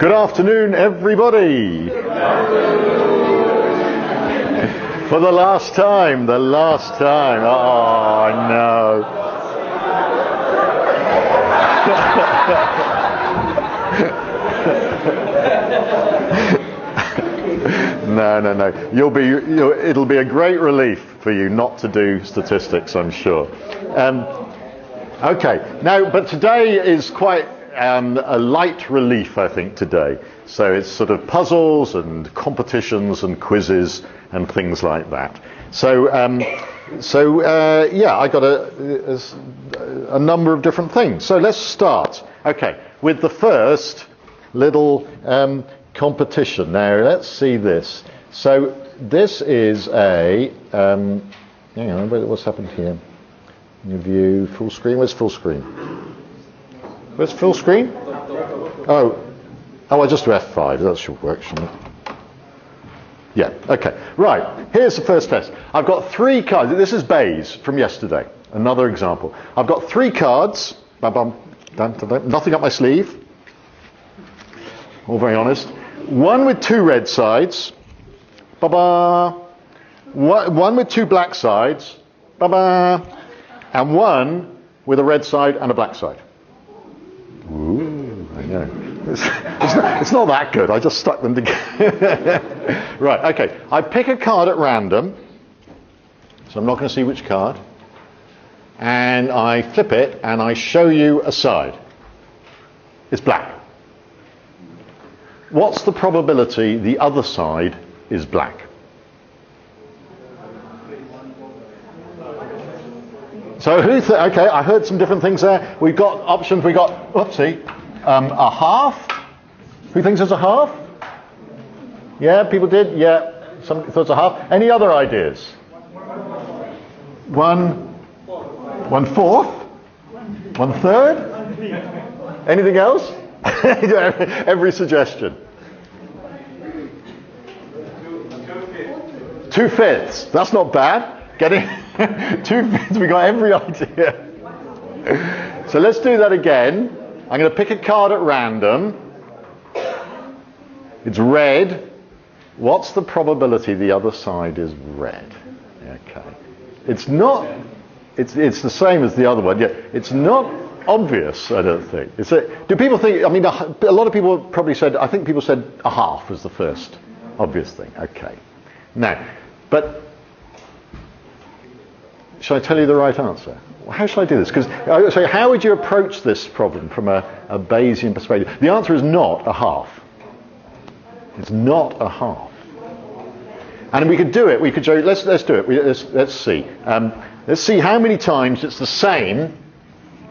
Good afternoon, everybody. For the last time. Oh, no. No. It'll be a great relief for you not to do statistics, I'm sure. Okay. Now, but today is quite a light relief, I think, today. So it's sort of puzzles and competitions and quizzes and things like that. So I got a number of different things. So let's start. Okay, with the first little competition. Now let's see this. So this is a hang on, what's happened here? New view, full screen. Where's full screen? Where's full screen? Oh, I just do F5. That should work, shouldn't it? Yeah, okay. Right, here's the first test. I've got 3 cards. This is Bayes from yesterday. Another example. I've got 3 cards. Nothing up my sleeve. All very honest. One with 2 red sides. One with 2 black sides. And one with a red side and a black side. Ooh, I know. It's not that good. I just stuck them together. Right, okay. I pick a card at random. So I'm not going to see which card. And I flip it and I show you a side. It's black. What's the probability the other side is black? So okay, I heard some different things there. We've got options. We got, a half. Who thinks it's a half? Yeah, people did. Yeah, some thought it's a half. Any other ideas? 1/4? 1/3? Anything else? Every suggestion. 2/5. That's not bad. Getting 2/5. We got every idea. So let's do that again. I'm going to pick a card at random. It's red. What's the probability the other side is red? Okay. It's not. It's the same as the other one. Yeah. It's not obvious, I don't think. Do people think? I mean, a lot of people probably said. I think people said a half was the first obvious thing. Okay. Now, but shall I tell you the right answer? How shall I do this? So how would you approach this problem from a Bayesian perspective? The answer is not a half. It's not a half. And we could do it. We could show. Let's do it. Let's see. Let's see how many times it's the same,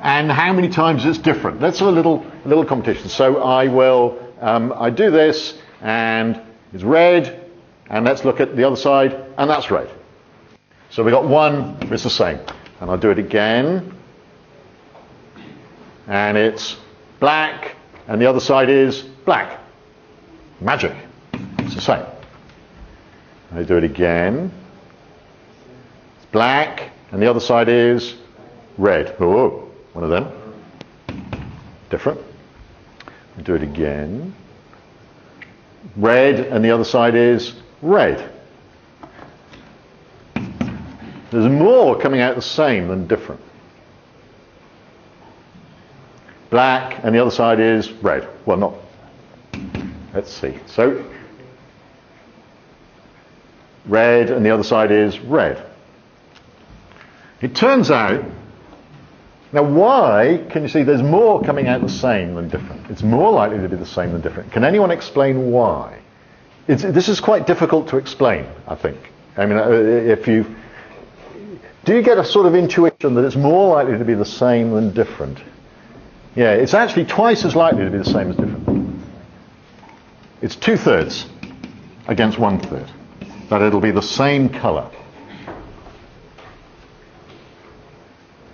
and how many times it's different. Let's have a little competition. So I will. I do this, and it's red, and let's look at the other side, and that's red. So we got 1. It's the same, and I'll do it again, and it's black, and the other side is black. Magic. It's the same. I do it again. It's black, and the other side is red. Oh, one of them. Different. I do it again. Red, and the other side is red. There's more coming out the same than different. Black, and the other side is red. Well, not. Let's see. So, red, and the other side is red. It turns out, now why, can you see, there's more coming out the same than different. It's more likely to be the same than different. Can anyone explain why? This is quite difficult to explain, I think. I mean, do you get a sort of intuition that it's more likely to be the same than different? Yeah, it's actually twice as likely to be the same as different. It's 2/3 against 1/3. That it'll be the same colour.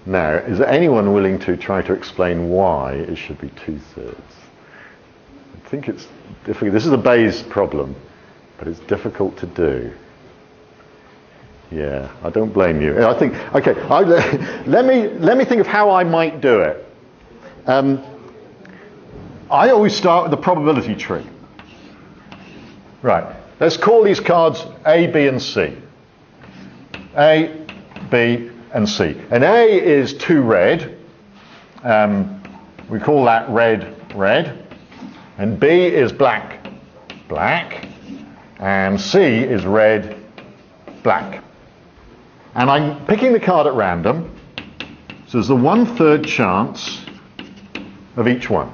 Now, is there anyone willing to try to explain why it should be 2/3? I think it's difficult. This is a Bayes problem, but it's difficult to do. Yeah, I don't blame you. I think, okay, let me think of how I might do it. I always start with the probability tree. Right, let's call these cards A, B, and C. A, B, and C. And A is 2 red. We call that red, red. And B is black, black. And C is red, black. And I'm picking the card at random. So there's a 1/3 chance of each one.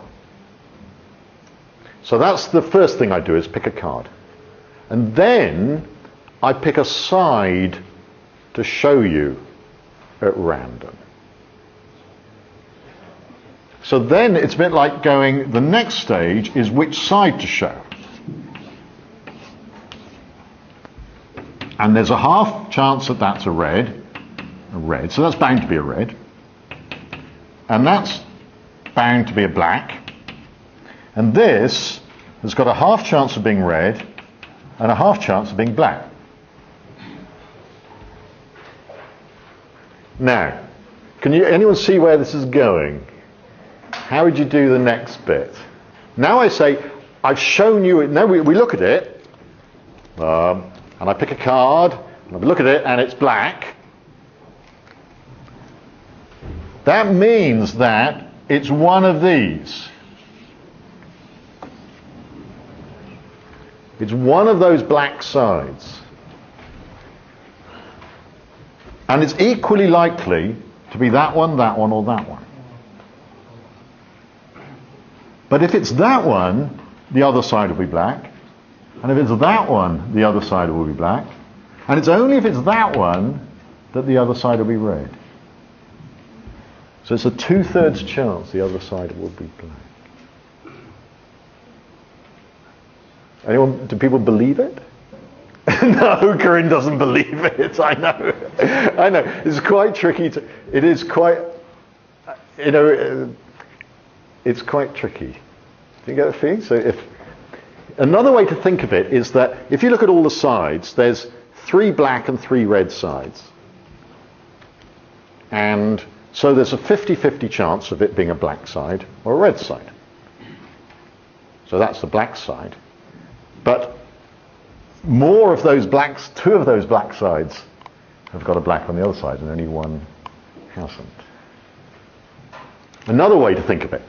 So that's the first thing I do, is pick a card. And then I pick a side to show you at random. So then it's a bit like going, the next stage is which side to show. And there's a half chance that that's a red, so that's bound to be a red. And that's bound to be a black. And this has got a half chance of being red and a half chance of being black. Now, can anyone see where this is going? How would you do the next bit? Now I say, I've shown you it. Now we look at it, and I pick a card, and I look at it, and it's black. That means that it's one of these. It's one of those black sides. And it's equally likely to be that one, or that one. But if it's that one, the other side will be black. And if it's that one, the other side will be black. And it's only if it's that one that the other side will be red. So it's a 2/3 chance the other side will be black. Do people believe it? No, Corinne doesn't believe it. I know. It's quite tricky. It is quite, it's quite tricky. Do you get the feeling? So another way to think of it is that if you look at all the sides, there's 3 black and 3 red sides. And so there's a 50-50 chance of it being a black side or a red side. So that's the black side. But more of those blacks, 2 of those black sides have got a black on the other side, and only one hasn't. Another way to think of it.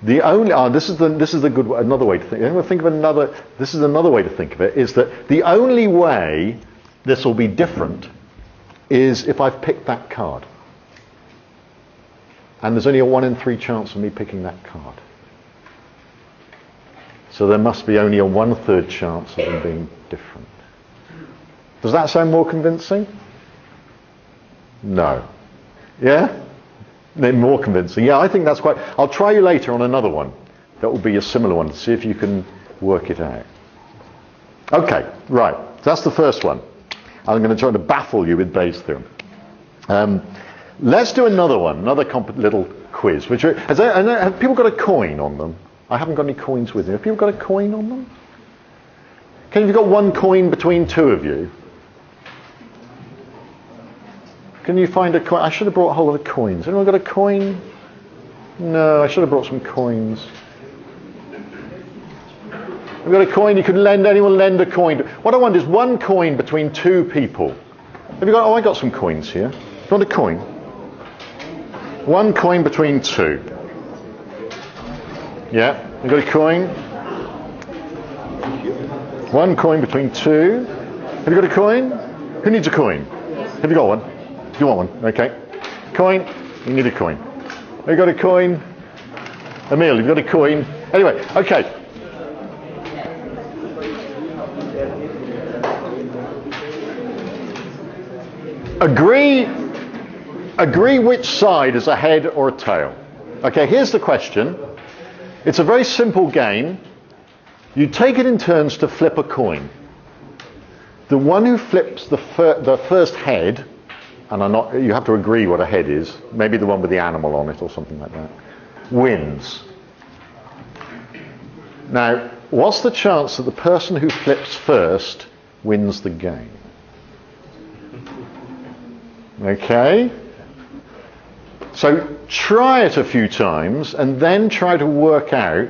This is the good another way to think. Anyone think of another? This is another way to think of it. Is that the only way this will be different is if I've picked that card, and there's only a 1 in 3 chance of me picking that card. So there must be only a 1/3 chance of them being different. Does that sound more convincing? No. Yeah? Then more convincing. Yeah, I think that's quite... I'll try you later on another one that will be a similar one to see if you can work it out. Okay, right. So that's the first one. I'm going to try to baffle you with Bayes' theorem. Let's do another one, another little quiz. Have people got a coin on them? I haven't got any coins with me. Have people got a coin on them? Have you got one coin between 2 of you? Can you find a coin? I should have brought a whole lot of coins. Anyone got a coin? No, I should have brought some coins. We've got a coin you can lend. Anyone lend a coin? What I want is one coin between 2 people. Have you got? Oh, I got some coins here. You want a coin? One coin between 2. Yeah, you got a coin? One coin between 2. Have you got a coin? Who needs a coin? Have you got one? You want one? Okay. Coin? You need a coin. Have you got a coin? Emil, you've got a coin? Anyway, okay. Agree which side is a head or a tail. Okay, here's the question. It's a very simple game. You take it in turns to flip a coin. The one who flips the first head, and you have to agree what a head is, maybe the one with the animal on it or something like that, wins. Now, what's the chance that the person who flips first wins the game? Okay? So try it a few times and then try to work out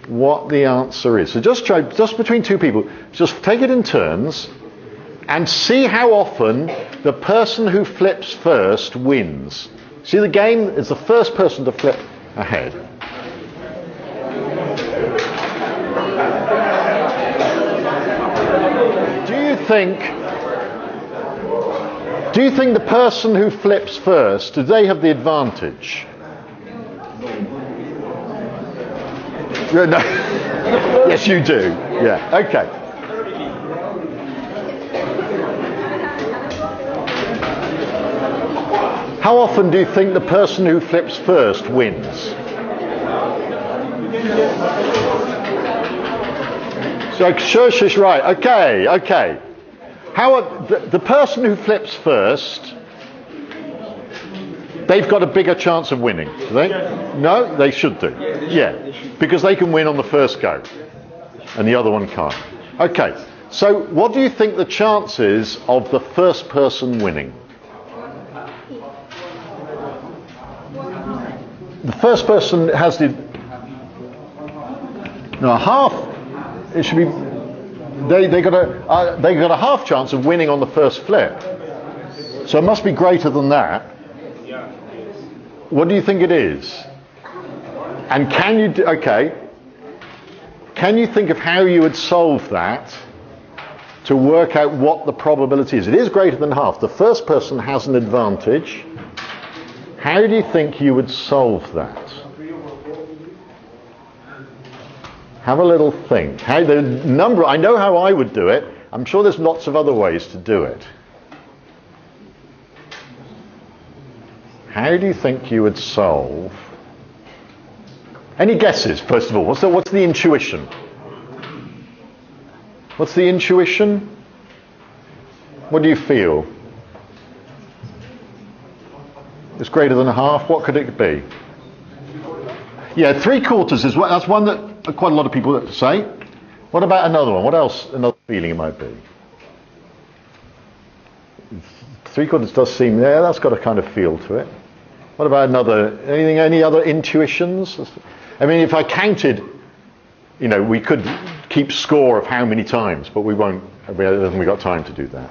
what the answer is. So just try, just between two people, just take it in turns and see how often the person who flips first wins. See, the game is the first person to flip ahead. Do you think the person who flips first, do they have the advantage? No. Yes, you do. Yeah. Okay. How often do you think the person who flips first wins? So Shush is right. Okay. The person who flips first, they've got a bigger chance of winning, do they? No? They should do. Yeah. Because they can win on the first go. And the other one can't. Okay. So what do you think the chance is of the first person winning? The first person has the... No, half... It should be... They got a half chance of winning on the first flip. So it must be greater than that. What do you think it is? And can you think of how you would solve that to work out what the probability is? It is greater than half. The first person has an advantage. How do you think you would solve that? Have a little think. I know how I would do it. I'm sure there's lots of other ways to do it. How do you think you would solve? Any guesses, first of all? What's the intuition? What's the intuition? What do you feel? It's greater than a half. What could it be? Yeah, 3/4 is that's one that quite a lot of people say. What about another one? What else? Another feeling it might be. 3/4 does seem that's got a kind of feel to it. What about any other intuitions? I mean, if I counted, we could keep score of how many times, but we won't. We haven't got time to do that.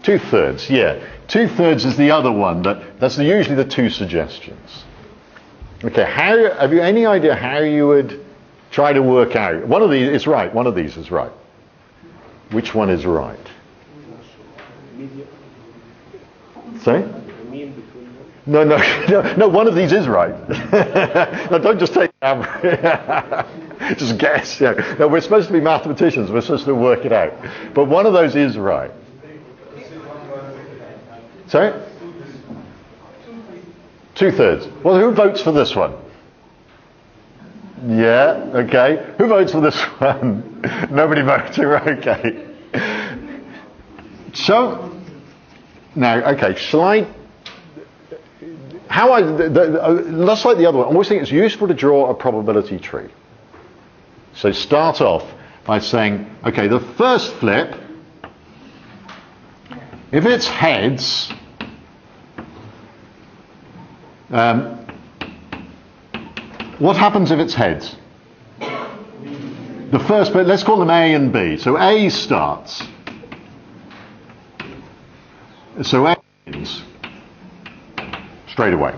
2/3, yeah. 2/3 is the other one. That's usually the two suggestions. Okay, have you any idea how you would try to work out? One of these is right, one of these is right. Which one is right? Sorry? No, one of these is right. No, don't just take the average. Just guess. Yeah. No, we're supposed to be mathematicians, we're supposed to work it out. But one of those is right. Sorry? 2/3. Well, who votes for this one? Yeah, okay. Who votes for this one? Nobody votes. Okay. So, now, okay, shall I... Let's like the other one. I always think it's useful to draw a probability tree. So start off by saying, okay, the first flip, if it's heads... what happens if it's heads? The first bit, let's call them A and B. So A starts. So A wins straight away.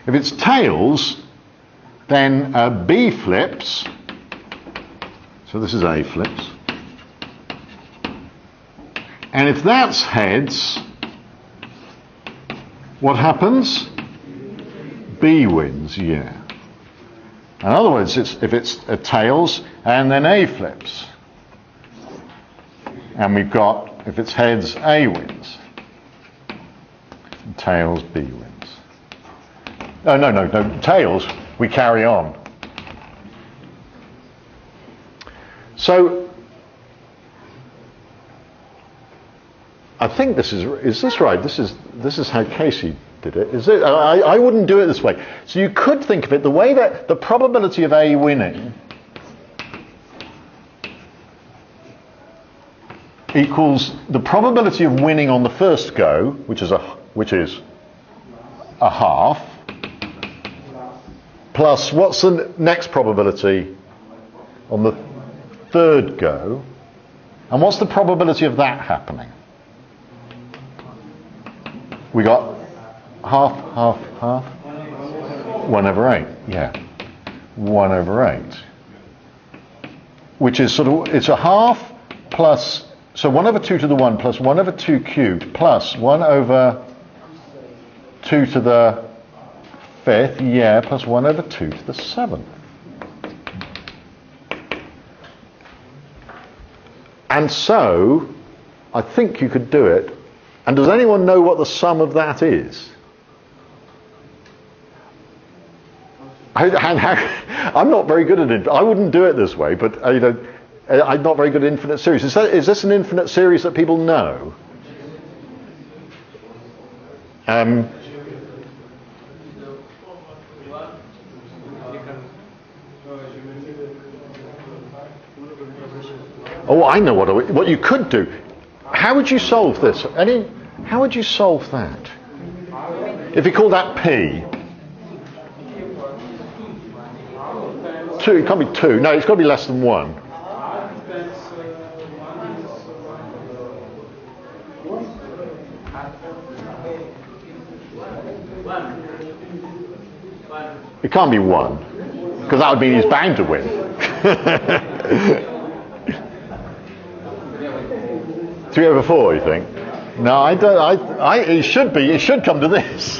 If it's tails, then B flips. So this is A flips. And if that's heads, what happens? B wins, yeah. In other words, if it's tails, and then A flips. And we've got, if it's heads, A wins. And tails, B wins. Oh, no, tails, we carry on. So, I think is this right? This is how Casey did it. Is it? I wouldn't do it this way. So you could think of it the way that the probability of A winning equals the probability of winning on the first go, which is a half, plus, what's the next probability on the third go? And what's the probability of that happening? We got half, half, half. 1 over 8, yeah. 1 over 8. Which is sort of, it's a half plus, so 1 over 2 to the 1 plus 1 over 2 cubed plus 1 over 2 to the 5th, yeah, plus 1 over 2 to the 7th. And so, I think you could do it. And does anyone know what the sum of that is? I'm not very good at it. I wouldn't do it this way, but I'm not very good at infinite series. Is this an infinite series that people know? Oh, I know what you could do. How would you solve this? How would you solve that? If you call that P. 2, it can't be 2. No, it's got to be less than 1. It can't be 1, because that would mean he's bound to win. 3 over 4, you think? No, I don't. It should be. It should come to this.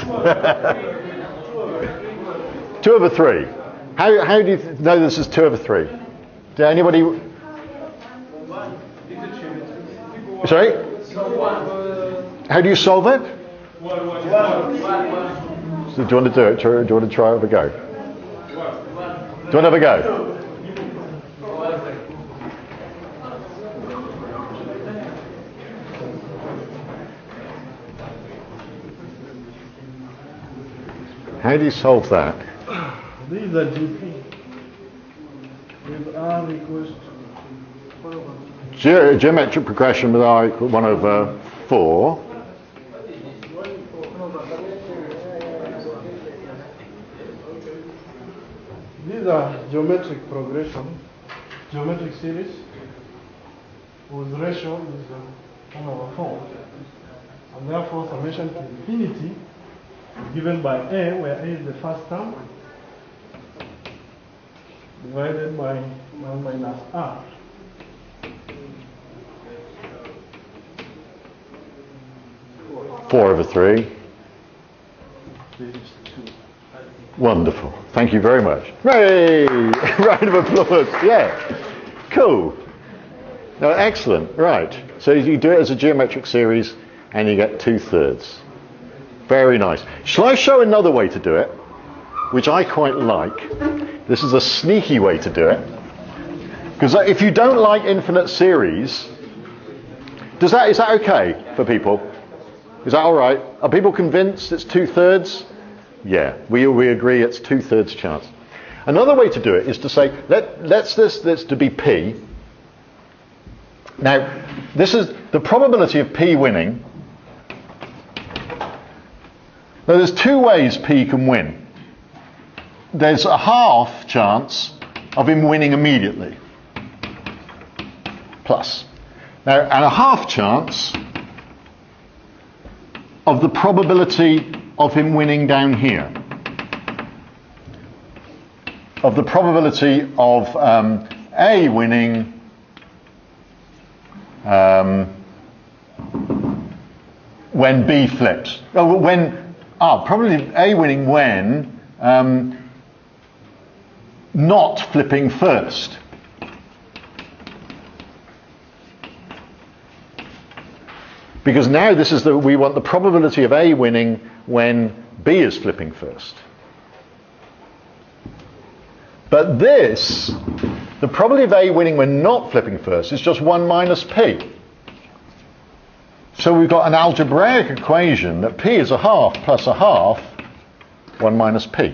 2 over 3. How do you know this is 2 over 3? Did anybody? Sorry? How do you solve it? So do you want to do it? Do you want to try have a go? Do you want to have a go? How do you solve that? This is a GP with R equals geometric progression with R equal 1 over 4. These are geometric progression, geometric series whose ratio is 1 over 4. And therefore summation to infinity is given by A, where A is the first term, divided by 1 minus R. Four over 3. Wonderful. Thank you very much. Hooray! Round of applause. Yeah. Cool. No, excellent. Right. So you do it as a geometric series and you get 2/3. Very nice. Shall I show another way to do it, which I quite like? This is a sneaky way to do it. Because if you don't like infinite series, is that okay for people? Is that all right? Are people convinced it's 2/3? Yeah, we agree it's 2/3 chance. Another way to do it is to say, let's this to be P. Now, this is the probability of P winning. Now, there's 2 ways P can win. There's a half chance of him winning immediately. Plus. Now, and a half chance of the probability of him winning down here. Of the probability of A winning when B flips. Probably A winning when not flipping first. Because now we want the probability of A winning when B is flipping first. But the probability of A winning when not flipping first is just 1 minus P. So we've got an algebraic equation that P is a half plus a half, 1 minus P.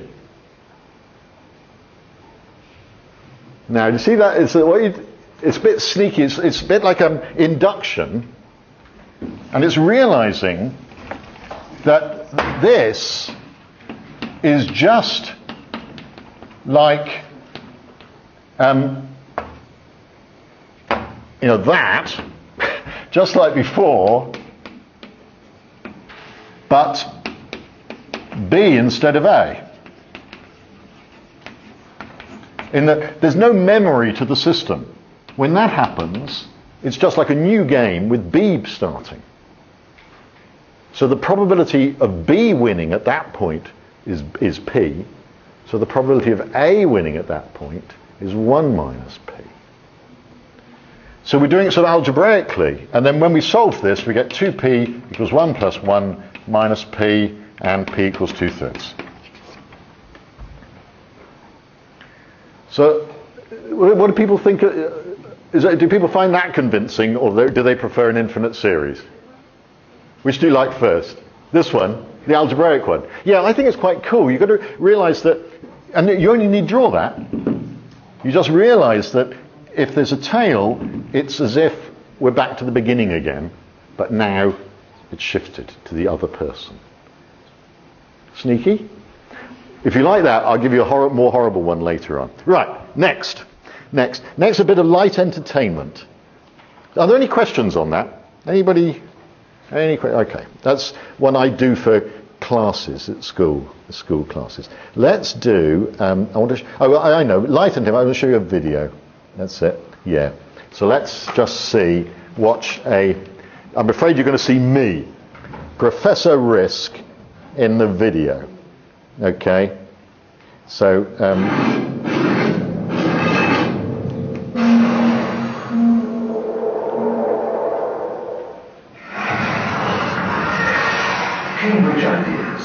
Now, you see that? It's a bit sneaky. It's a bit like induction. And it's realizing that this is just like, that, just like before, but B instead of A. In that there's no memory to the system. When that happens, it's just like a new game with B starting. So the probability of B winning at that point is P. So the probability of A winning at that point is 1 minus P. So we're doing it sort of algebraically. And then when we solve this, we get 2P equals 1 plus 1 minus P, and P equals 2/3. So what do people think? Do people find that convincing, or do they prefer an infinite series? Which do you like first? This one, the algebraic one. Yeah, I think it's quite cool. You've got to realise that, and you only need to draw that. You just realise that if there's a tail, it's as if we're back to the beginning again, but now it's shifted to the other person. Sneaky? If you like that, I'll give you a more horrible one later on. Right, next, a bit of light entertainment. Are there any questions on that? Anybody? Okay, that's one I do for classes at school, the school classes. Let's do, I know, light entertainment, I'm going to show you a video. That's it, yeah. So let's just I'm afraid you're going to see me, Professor Risk, in the video. Okay, so Cambridge Ideas,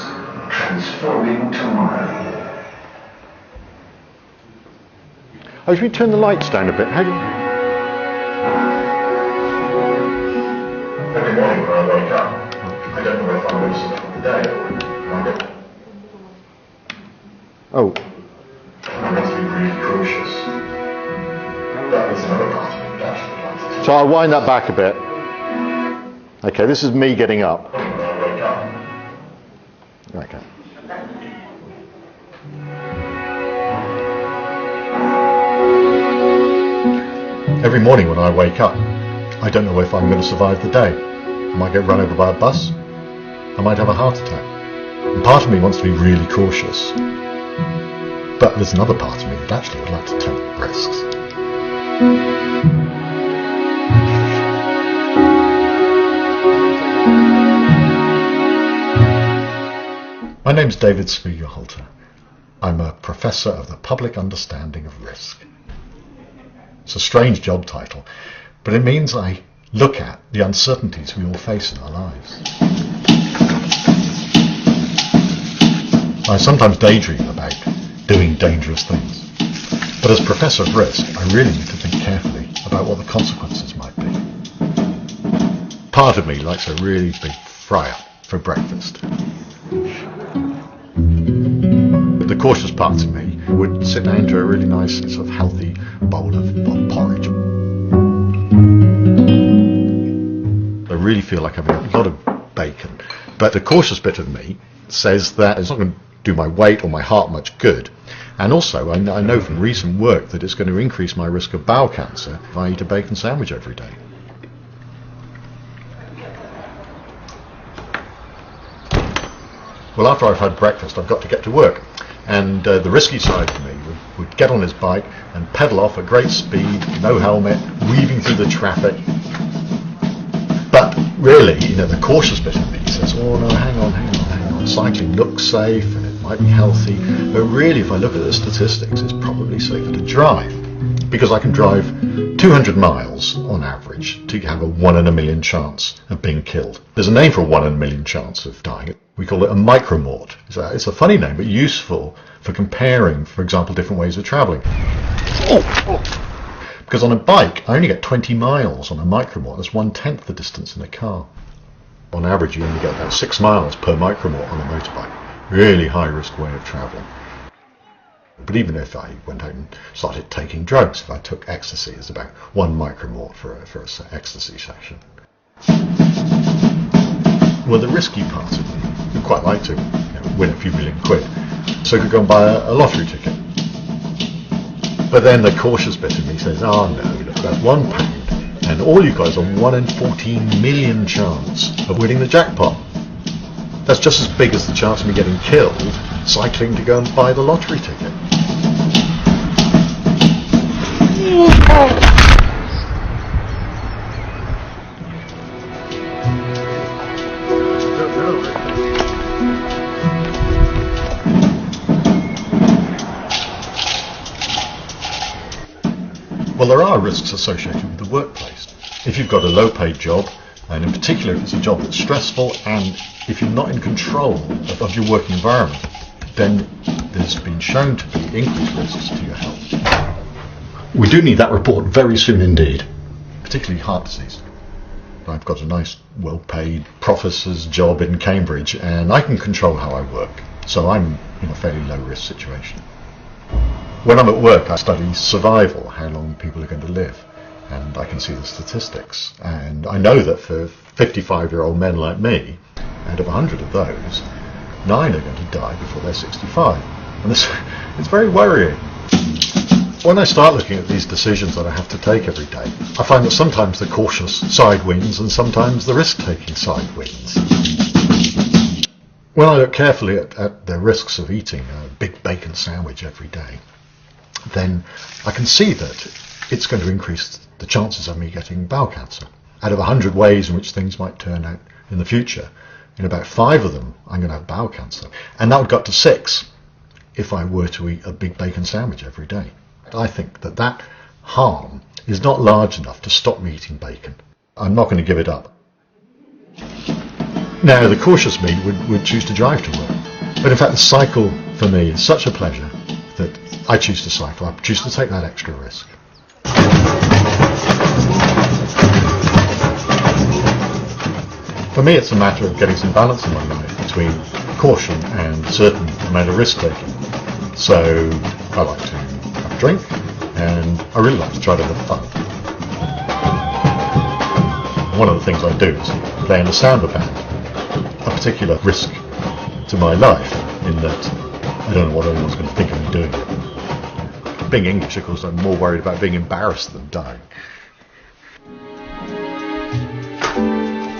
transforming tomorrow. should we turn the lights down a bit? Every morning when I wake up, I don't know if I'm going to survive the day. Oh. I must be really cautious. That is another part of me that I'd like to do. So I'll wind that back a bit. Okay, this is me getting up. When I wake up. Okay. Every morning when I wake up, I don't know if I'm going to survive the day. I might get run over by a bus. I might have a heart attack. And part of me wants to be really cautious. But there's another part of me that actually would like to take risks. My name's David Spiegelhalter. I'm a professor of the public understanding of risk. It's a strange job title, but it means I look at the uncertainties we all face in our lives. I sometimes daydream about doing dangerous things, but as Professor of Risk, I really need to think carefully about what the consequences might be. Part of me likes a really big fry-up for breakfast. But the cautious part of me would sit down to a really nice, sort of healthy bowl of porridge. I really feel like having a lot of bacon, but the cautious bit of me says that it's not going to do my weight or my heart much good. And also, I know from recent work that it's going to increase my risk of bowel cancer if I eat a bacon sandwich every day. Well, after I've had breakfast, I've got to get to work. And the risky side of me would get on his bike and pedal off at great speed, no helmet, weaving through the traffic. But really, the cautious bit of me says, oh no, hang on. Cycling looks safe and it might be healthy. But really, if I look at the statistics, it's probably safer to drive. Because I can drive 200 miles on average to have a 1 in a million chance of being killed. There's a name for a 1 in a million chance of dying. We call it a micromort. It's a funny name, but useful for comparing, for example, different ways of travelling. Because on a bike, I only get 20 miles on a micromort. That's 1/10 the distance in a car. On average, you only get about 6 miles per micromort on a motorbike. Really high-risk way of travelling. But even if I went out and started taking drugs, if I took ecstasy, it's about 1 micromort for an ecstasy session. Well, the risky part of me would quite like to win a few million quid, so I could go and buy a lottery ticket. But then the cautious bit of me says, oh no, look, that's £1, and all you've got is a 1 in 14 million chance of winning the jackpot. That's just as big as the chance of me getting killed cycling to go and buy the lottery ticket. Well, there are risks associated with the workplace. If you've got a low-paid job, and in particular if it's a job that's stressful, and if you're not in control of your working environment, then there's been shown to be increased risks to your health. We do need that report very soon indeed, particularly heart disease. I've got a nice, well-paid professor's job in Cambridge, and I can control how I work, so I'm in a fairly low-risk situation. When I'm at work, I study survival, how long people are going to live, and I can see the statistics. And I know that for 55-year-old men like me, out of 100 of those, 9 are going to die before they're 65. And it's very worrying. When I start looking at these decisions that I have to take every day, I find that sometimes the cautious side wins and sometimes the risk-taking side wins. When I look carefully at the risks of eating a big bacon sandwich every day, then I can see that it's going to increase the chances of me getting bowel cancer. Out of 100 ways in which things might turn out in the future, in about 5 of them I'm going to have bowel cancer. And that would go up to 6 if I were to eat a big bacon sandwich every day. I think that harm is not large enough to stop me eating bacon. I'm not going to give it up. Now, the cautious me would choose to drive to work. But in fact, the cycle for me is such a pleasure that I choose to cycle. I choose to take that extra risk. For me, it's a matter of getting some balance in my life between caution and a certain amount of risk-taking. So I like to have a drink, and I really like to try to have fun. One of the things I do is play in a samba band, a particular risk to my life in that I don't know what anyone's going to think of me doing it. Being English, of course, I'm more worried about being embarrassed than dying.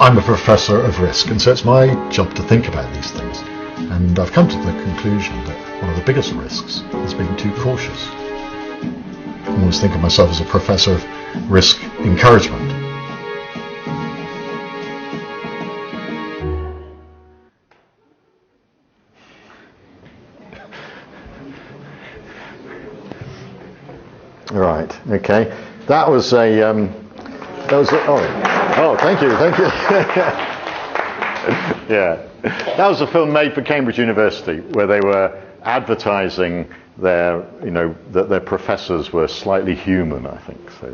I'm a professor of risk, and so it's my job to think about these things. And I've come to the conclusion that one of the biggest risks is being too cautious. I always think of myself as a professor of risk encouragement. Right. Okay. That was a. Oh, thank you. Yeah, that was a film made for Cambridge University where they were advertising that their professors were slightly human, I think. So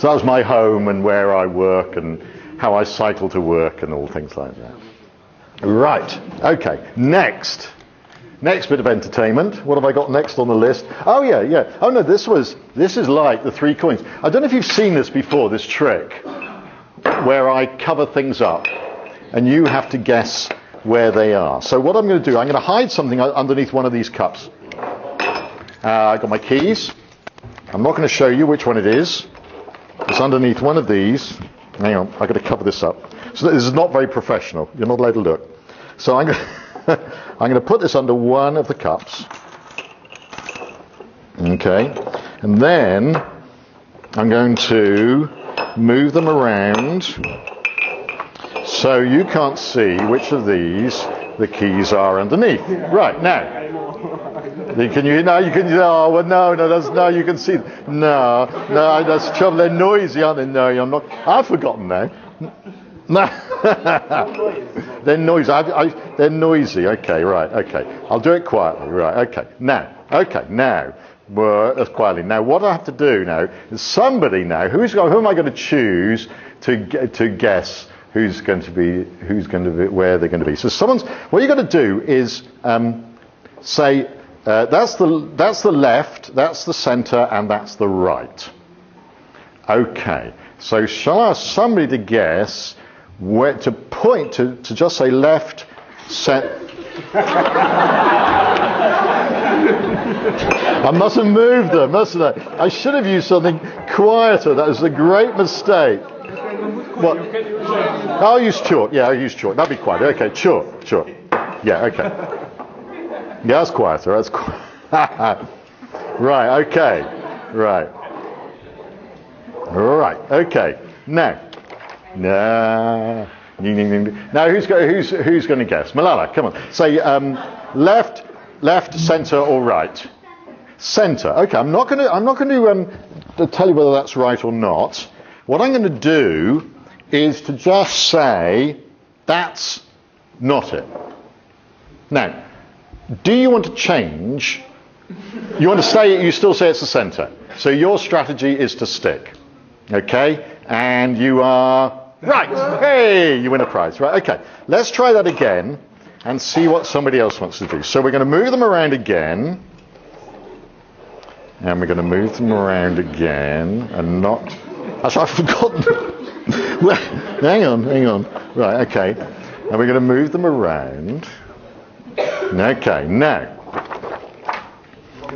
that was my home and where I work and how I cycle to work and all things like that. Right. Okay. Next bit of entertainment. What have I got next on the list? Oh yeah. Oh no, this is like the 3 coins. I don't know if you've seen this before, this trick, where I cover things up and you have to guess where they are. So what I'm going to do, I'm going to hide something underneath one of these cups. I've got my keys. I'm not going to show you which one it is. It's underneath one of these. Hang on, I've got to cover this up. So this is not very professional. You're not allowed to look. So I'm going to put this under one of the cups. Okay. And then I'm going to move them around so you can't see which of these the keys are underneath. Right, now. Can you now you can you can see no that's the trouble, they're noisy, aren't they? No, I'm not. I've forgotten now. No. They're noisy. They're noisy. Okay, right. Okay. I'll do it quietly. Right. Okay. Now. Quietly. Now, what I have to do now is somebody now who am I going to choose to guess who's going to be where they're going to be. So what you're going to do is say that's the left, that's the centre, and that's the right. Okay. So shall I ask somebody to guess where to point to just say left, I must have moved them, mustn't I? I should have used something quieter. That was a great mistake. What? I'll use chalk. Yeah, I'll use chalk. That'll be quiet. Okay, chalk. Yeah, okay. Yeah, that's quieter. That's quiet. Right, okay. Right. Okay. Now, who's going to guess? Malala, come on. Say left, centre, or right. Centre. Okay, I'm not going to tell you whether that's right or not. What I'm going to do is to just say that's not it. Now, do you want to change? You want to stay? You still say it's the centre. So your strategy is to stick. Okay, and you are right. Hey, you win a prize. Right. Okay, let's try that again and see what somebody else wants to do. So we're going to move them around again. And we're going to move them around again and not... Actually, I've forgotten. hang on. Right, okay. And we're going to move them around. Okay, now.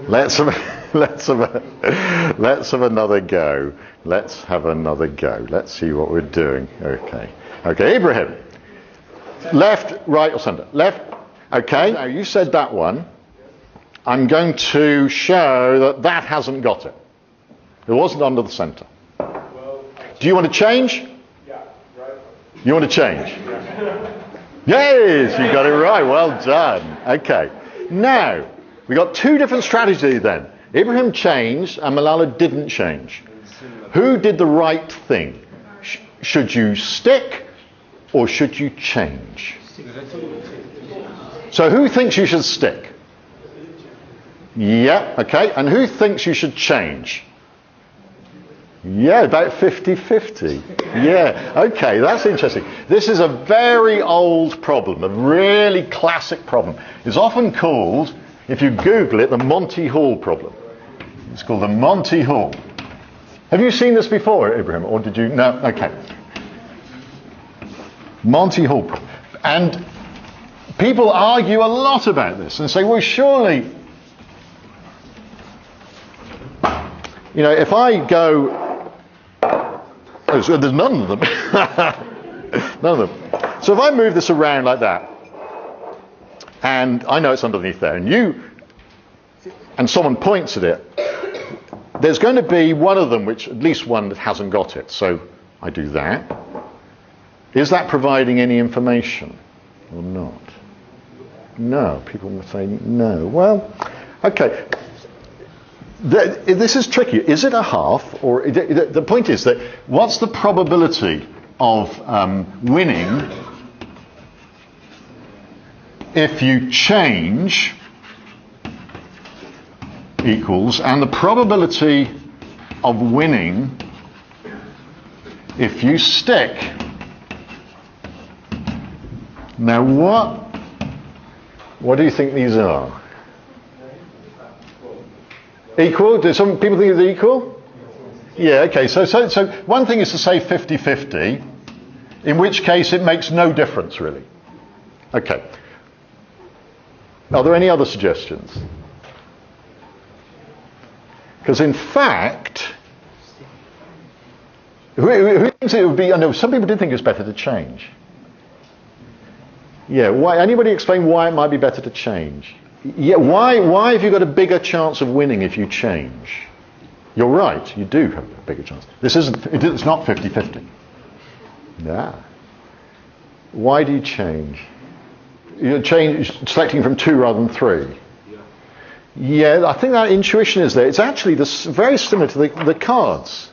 Let's have another go. Let's have another go. Let's see what we're doing. Okay, Ibrahim. Left, right, or centre? Left. Okay, now you said that one. I'm going to show that hasn't got it. It wasn't under the centre. Do you want to change? Yeah, right. You want to change? Yes, you got it right. Well done. Okay. Now, we got two different strategies then. Ibrahim changed and Malala didn't change. Who did the right thing? Should you stick or should you change? So who thinks you should stick? Yeah, okay. And who thinks you should change? Yeah, about 50-50. Yeah, okay, that's interesting. This is a very old problem, a really classic problem. It's often called, if you Google it, the Monty Hall problem. It's called the Monty Hall. Have you seen this before, Ibrahim, or did you? No, okay. Monty Hall problem. And people argue a lot about this and say, well, surely, you know, if I go... there's none of them. None of them. So if I move this around like that, and I know it's underneath there, and someone points at it, there's going to be one of them, at least one that hasn't got it. So I do that. Is that providing any information or not? No. People will say no. Well, okay. This is tricky. Is it a half? Or the point is that what's the probability of winning if you change equals, and the probability of winning if you stick. Now what do you think these are? Equal? Do some people think they're equal? Yeah, okay. So one thing is to say 50-50, in which case it makes no difference really. Okay. Are there any other suggestions? Because in fact, who thinks it would be? I know some people did think it's better to change. Yeah. Why? Anybody explain why it might be better to change? Yeah. Why have you got a bigger chance of winning if you change? You're right. You do have a bigger chance. It's not 50-50. Yeah. Why do you change? You're selecting from 2 rather than 3. Yeah, I think that intuition is there. It's actually very similar to the cards.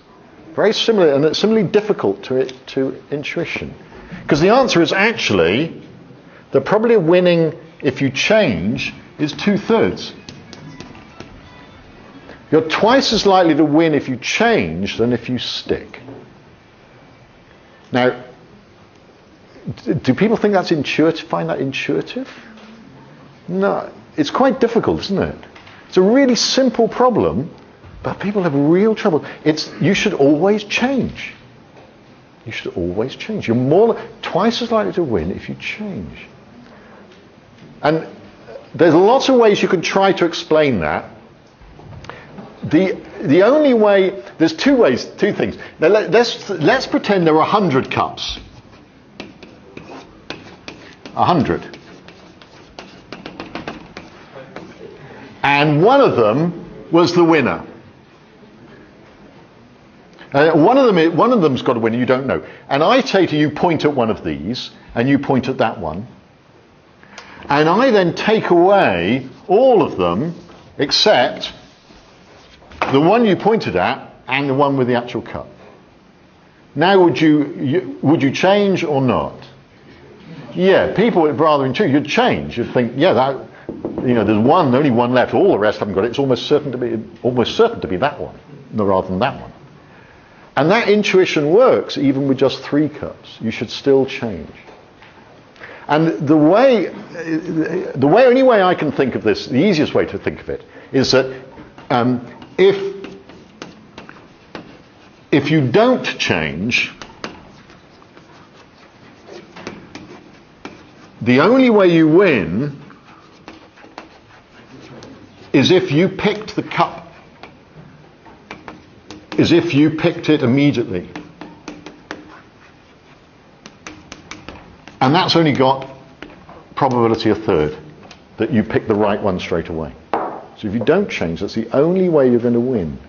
Very similar, and it's similarly difficult to intuition. Because the answer is actually, the probability of winning if you change is 2/3. You're twice as likely to win if you change than if you stick. Now, do people think that's intuitive? Find that intuitive? No, it's quite difficult, isn't it? It's a really simple problem, but people have real trouble. You should always change. You should always change. You're twice as likely to win if you change. And there's lots of ways you can try to explain that. the only way, there's two things. Now let's pretend there are 100 cups. 100. And one of them was the winner. One of them's got a winner, you don't know. And I say to you, point at one of these, and you point at that one. And I then take away all of them, except the one you pointed at and the one with the actual cup. Now, would you change or not? Yeah, people would rather intuitive. You'd change. You'd think, yeah, that, there's only one left. All the rest haven't got it. It's almost certain to be that one, rather than that one. And that intuition works even with just 3 cups. You should still change. And the only way I can think of this, the easiest way to think of it, is that if you don't change, the only way you win is if you picked the cup, is if you picked it immediately. And that's only got probability 1/3, that you pick the right one straight away. So if you don't change, that's the only way you're going to win.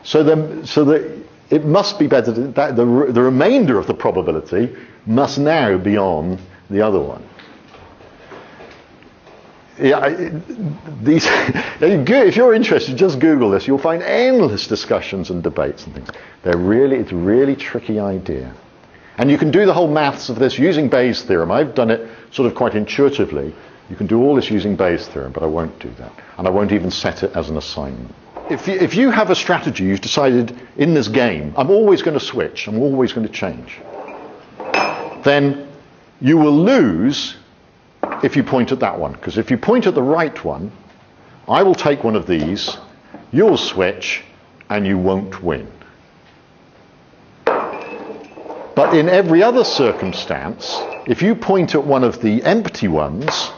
So that it must be better that the remainder of the probability must now be on the other one. Yeah, if you're interested, just Google this. You'll find endless discussions and debates and things. It's a really tricky idea. And you can do the whole maths of this using Bayes' theorem. I've done it sort of quite intuitively. You can do all this using Bayes' theorem, but I won't do that. And I won't even set it as an assignment. If you have a strategy, you've decided in this game, I'm always going to switch, I'm always going to change, then you will lose if you point at that one. Because if you point at the right one, I will take one of these, you'll switch, and you won't win. But in every other circumstance, if you point at one of the empty ones,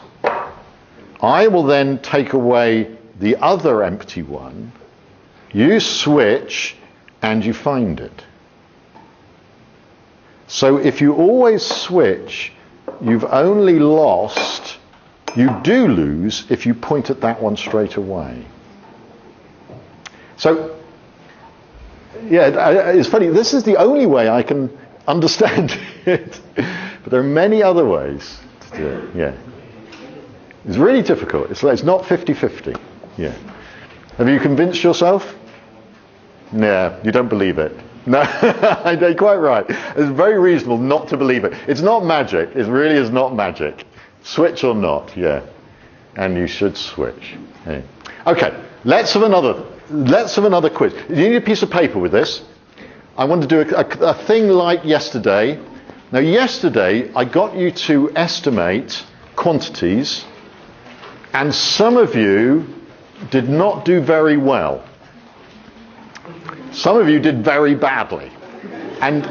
I will then take away the other empty one, you switch, and you find it. So if you always switch, you've only lost, you do lose if you point at that one straight away. So, yeah, it's funny, this is the only way I can understand it. But there are many other ways to do it, yeah. It's really difficult. It's not 50-50. Yeah. Have you convinced yourself? Yeah, you don't believe it. No, you're quite right. It's very reasonable not to believe it. It's not magic. It really is not magic. Switch or not, yeah. And you should switch. Yeah. Okay, let's have another quiz. You need a piece of paper with this. I want to do a thing like yesterday. Now, yesterday I got you to estimate quantities, and some of you did not do very well. Some of you did very badly. And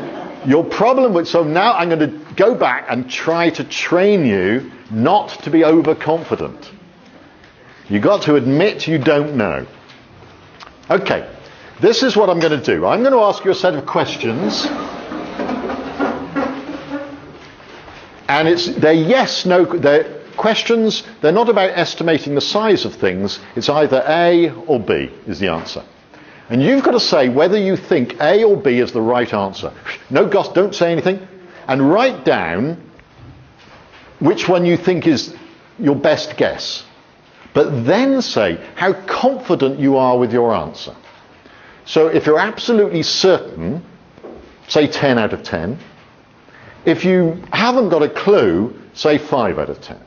your problem with, so now I'm going to go back and try to train you not to be overconfident. You've got to admit you don't know. Okay, this is what I'm going to do. I'm going to ask you a set of questions. And they're yes, no, they're questions. They're not about estimating the size of things. It's either A or B is the answer. And you've got to say whether you think A or B is the right answer. No, Goss, don't say anything. And write down which one you think is your best guess. But then say how confident you are with your answer. So if you're absolutely certain, say 10 out of 10. If you haven't got a clue, say 5 out of 10.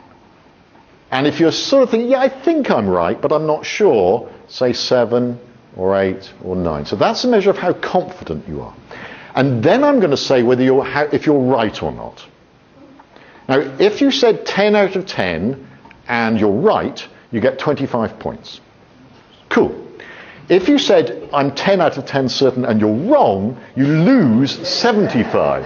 And if you're sort of thinking, yeah, I think I'm right, but I'm not sure, say 7 or 8 or 9. So that's a measure of how confident you are. And then I'm going to say whether if you're right or not. Now, if you said 10 out of 10 and you're right, you get 25 points. Cool. If you said I'm 10 out of 10 certain and you're wrong, you lose 75.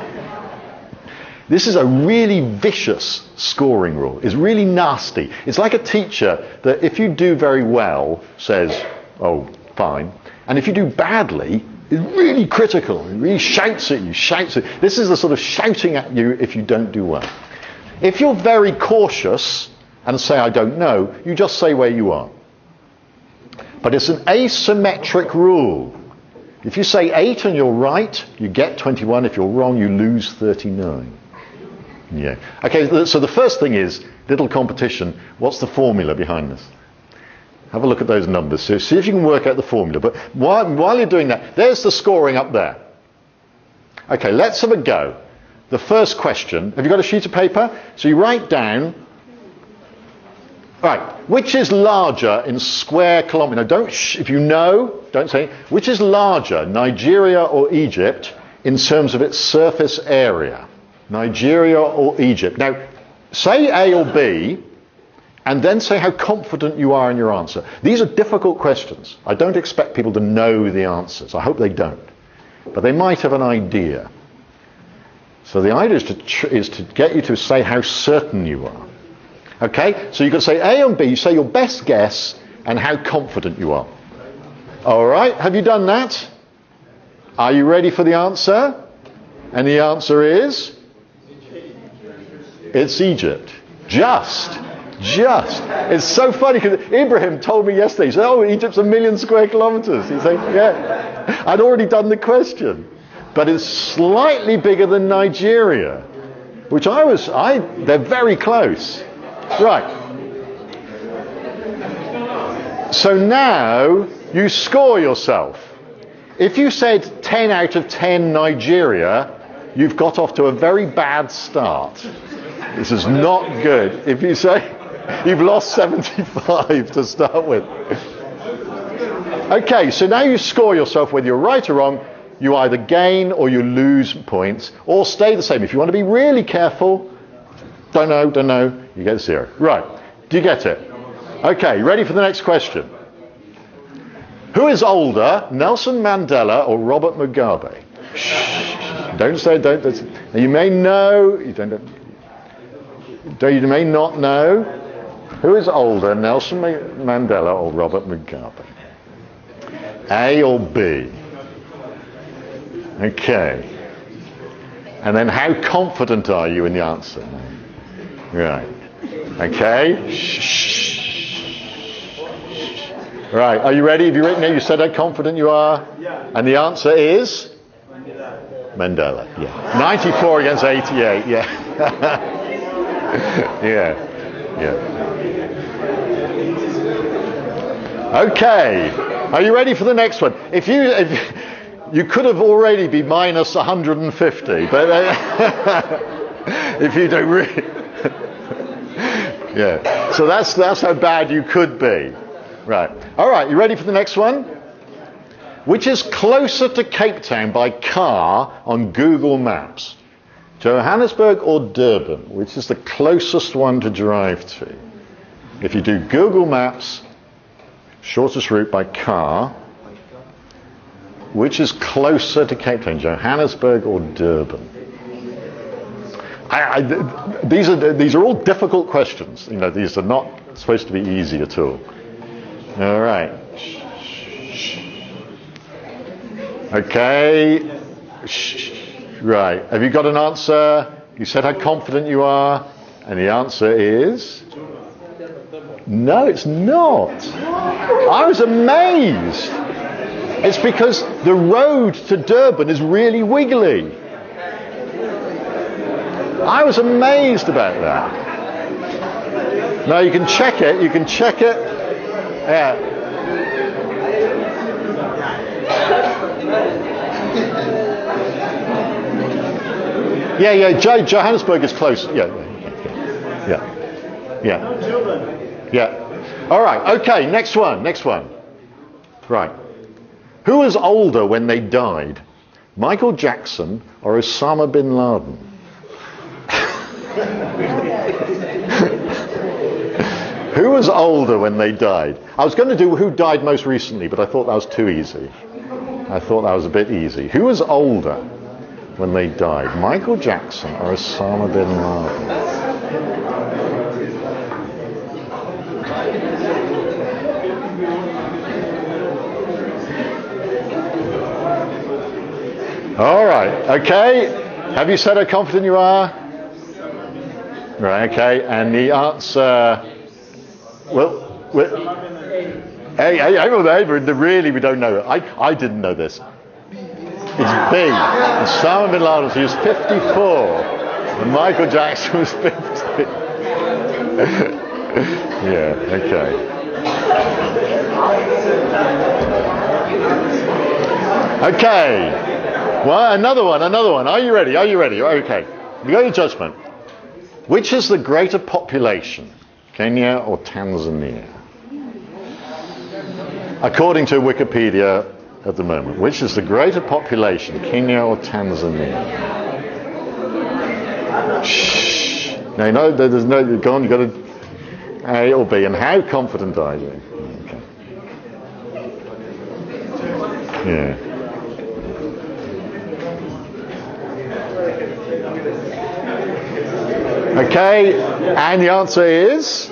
This is a really vicious scoring rule. It's really nasty. It's like a teacher that if you do very well says, oh, fine. And if you do badly, it's really critical. It really shouts at you, shouts at you. This is the sort of shouting at you if you don't do well. If you're very cautious and say, I don't know, you just say where you are. But it's an asymmetric rule. If you say 8 and you're right, you get 21. If you're wrong, you lose 39. Yeah. Okay, so the first thing is, little competition. What's the formula behind this? Have a look at those numbers. So see if you can work out the formula. But while you're doing that, there's the scoring up there. Okay, let's have a go. The first question. Have you got a sheet of paper? So you write down, right, which is larger in square kilometres? Now if you know, don't say, which is larger, Nigeria or Egypt, in terms of its surface area? Nigeria or Egypt? Now, say A or B, and then say how confident you are in your answer. These are difficult questions. I don't expect people to know the answers. I hope they don't. But they might have an idea. So the idea is to get you to say how certain you are. Okay? So you can say A and B, say your best guess, and how confident you are. All right? Have you done that? Are you ready for the answer? And the answer is? It's Egypt. Just. It's so funny because Ibrahim told me yesterday, he said, oh, Egypt's 1 million square kilometres. He said, yeah. I'd already done the question. But it's slightly bigger than Nigeria, which they're very close. Right. So now you score yourself. If you said 10 out of 10 Nigeria, you've got off to a very bad start. This is not good. If you say you've lost 75 to start with. Okay, so now you score yourself whether you're right or wrong. You either gain or you lose points, or stay the same. If you want to be really careful, don't know, you get 0. Right, do you get it? Okay, ready for the next question. Who is older, Nelson Mandela or Robert Mugabe? Shh. Don't say, don't. You may know, you may not know. Who is older, Nelson Mandela or Robert Mugabe? A or B? Okay. And then how confident are you in the answer? Right. Okay. Right. Are you ready? Have you written it? You said how confident you are? Yeah. And the answer is? Mandela. Yeah. 94 against 88. Yeah. Yeah. Okay. Are you ready for the next one? If you could have already be minus 150, but if you don't really, yeah. So that's how bad you could be, right? All right, you ready for the next one? Which is closer to Cape Town by car on Google Maps? Johannesburg or Durban? Which is the closest one to drive to? If you do Google Maps, shortest route by car. Which is closer to Cape Town, Johannesburg or Durban? These are all difficult questions. You know, these are not supposed to be easy at all. All right. Okay. Right. Have you got an answer? You said how confident you are, and the answer is? No, it's not. I was amazed. It's because the road to Durban is really wiggly. I was amazed about that. Now you can check it. Yeah. Yeah. Johannesburg is close. Yeah. All right. Okay. Next one. Right. Who was older when they died? Michael Jackson or Osama bin Laden? Who was older when they died? I was going to do who died most recently, but I thought that was too easy. I thought that was a bit easy. Who was older when they died? Michael Jackson or Osama bin Laden? All right. Okay. Have you said how confident you are? Right. Okay. And the answer. Well. Hey, really, we don't know. I didn't know this. It's B. Osama bin Laden, he was 54, and Michael Jackson was 50. Yeah. Okay. Okay. Well, another one. Are you ready? Okay. You got your judgment. Which is the greater population, Kenya or Tanzania? According to Wikipedia at the moment, which is the greater population, Kenya or Tanzania? Shh. No, there's no. Go on. You got to A or B. And how confident are you? Okay. Yeah. Okay, and the answer is?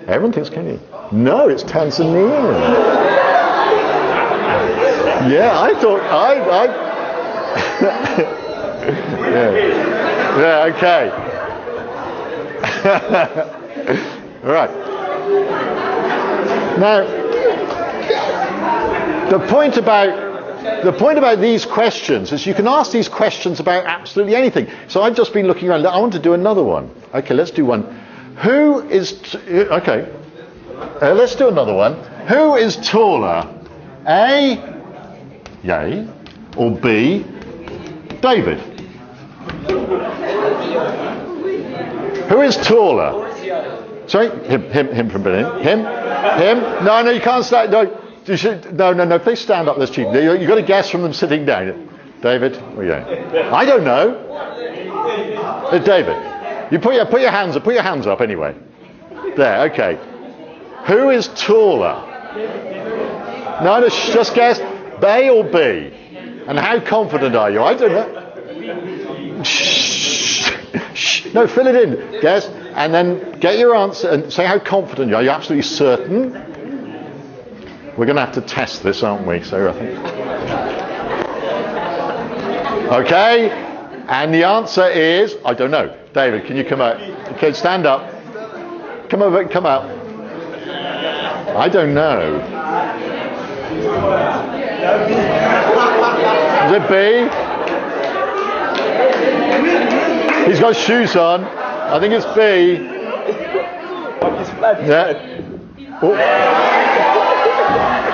Everyone thinks Kenya. No, it's Tanzania. Yeah, I thought yeah, okay. All right. Now, the point about these questions is you can ask these questions about absolutely anything. So I've just been looking around. I want to do another one. Okay, let's do one. Let's do another one. Who is taller? A, Yay, or B, David? Who is taller? Sorry, him from Berlin. Him. No, you can't stand. No, no. Please stand up. That's cheap. You've got to guess from them sitting down. David, or Yay? I don't know. David, you put your hands up. Put your hands up anyway. There. Okay. Who is taller? No, just guess. A or B? And how confident are you? I don't know. Shh. No, fill it in. Guess. And then get your answer and say how confident you are. Are you absolutely certain? We're going to have to test this, aren't we? So I think. Okay. And the answer is, I don't know. David, can you come out? Okay, stand up. Come over, come out. I don't know. Is it B? He's got shoes on. I think it's B. Yeah. Oh.